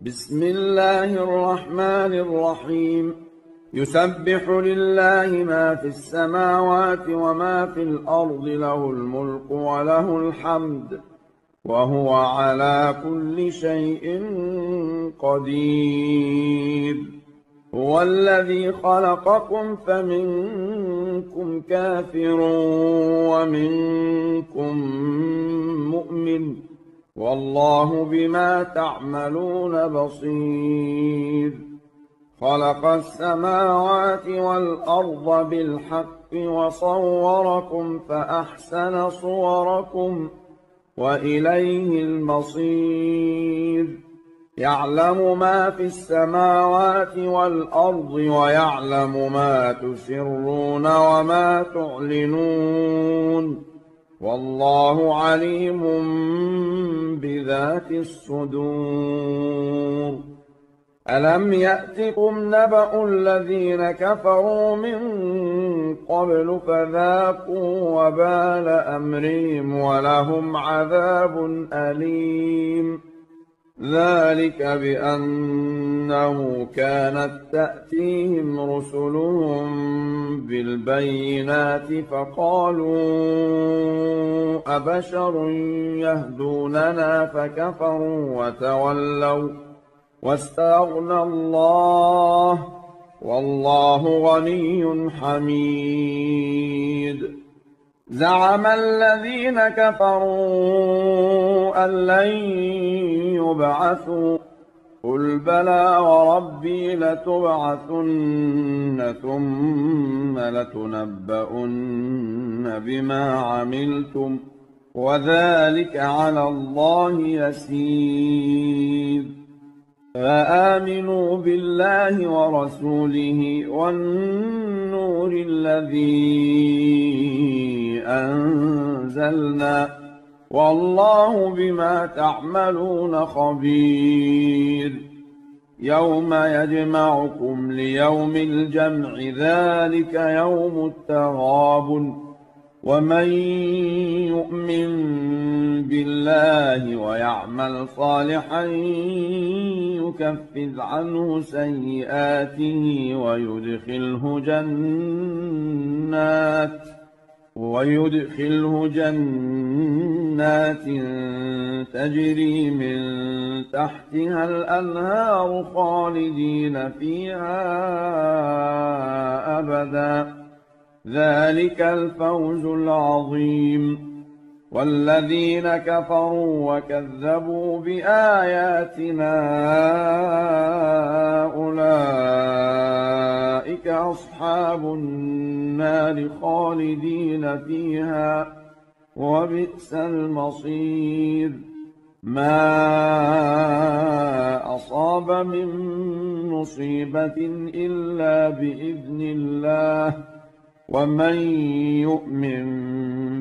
بسم الله الرحمن الرحيم. يسبح لله ما في السماوات وما في الأرض، له الملك وله الحمد، وهو على كل شيء قدير. هو الذي خلقكم فمنكم كافر ومنكم مؤمن، والله بما تعملون بصير. خلق السماوات والأرض بالحق وصوركم فأحسن صوركم وإليه المصير. يعلم ما في السماوات والأرض ويعلم ما تسرون وما تعلنون، والله عليم بذات الصدور. ألم يأتكم نبأ الذين كفروا من قبل فذاقوا وبال أمرهم ولهم عذاب أليم. ذلك بأنه كانت تأتيهم رسلهم بالبينات فقالوا أبشر يهدوننا فكفروا وتولوا واستغنى الله، والله غني حميد. زعم الذين كفروا أن لن يبعثوا، قل بلى وربي لتبعثن ثم لتنبؤن بما عملتم، وذلك على الله يسير. فآمنوا بالله ورسوله والنور الذي أنزلنا، والله بما تعملون خبير. يوم يجمعكم ليوم الجمع، ذلك يوم التغابن. ومن يؤمن بالله ويعمل صالحا يكفر عنه سيئاته ويدخله جنات تجري من تحتها الأنهار خالدين فيها أبدا، ذلك الفوز العظيم. والذين كفروا وكذبوا بآياتنا أولئك أصحاب النار خالدين فيها، وبئس المصير. ما أصاب من مصيبة إلا بإذن الله، ومن يؤمن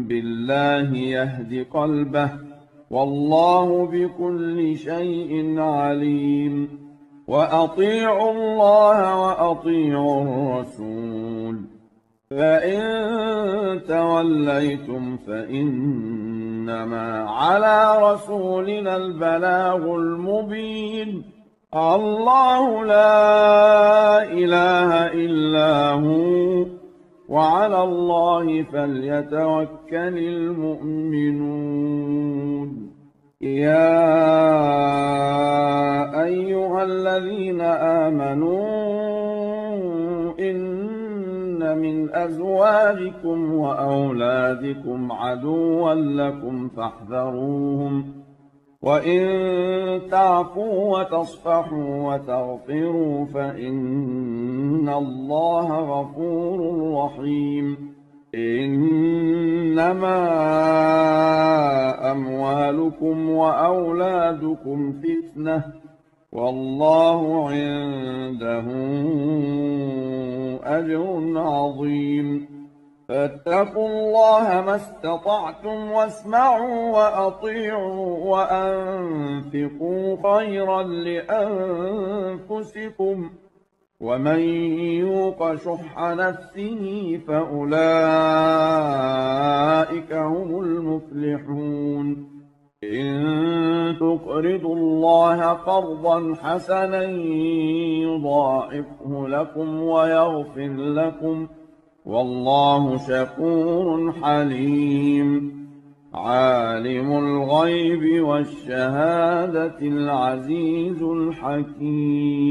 بالله يهد قلبه، والله بكل شيء عليم. وأطيعوا الله وأطيعوا الرسول، فإن توليتم فإنما على رسولنا البلاغ المبين. الله لا إله إلا هو، وعلى الله فليتوكل المؤمنون. يا أيها الذين آمنوا إن من أزواجكم وأولادكم عدوا لكم فاحذروهم، وإن تعفوا وتصفحوا وتغفروا فإن الله غفور رحيم. إنما أموالكم وأولادكم فتنة، والله عنده أجر عظيم. فاتقوا الله ما استطعتم واسمعوا وأطيعوا وأنفقوا خيرا لأنفسكم، ومن يوق شح نفسه فأولئك هم المفلحون. إن تقرضوا الله قرضا حسنا يضاعفه لكم ويغفر لكم والله شكور حليم عالم الغيب والشهادة العزيز الحكيم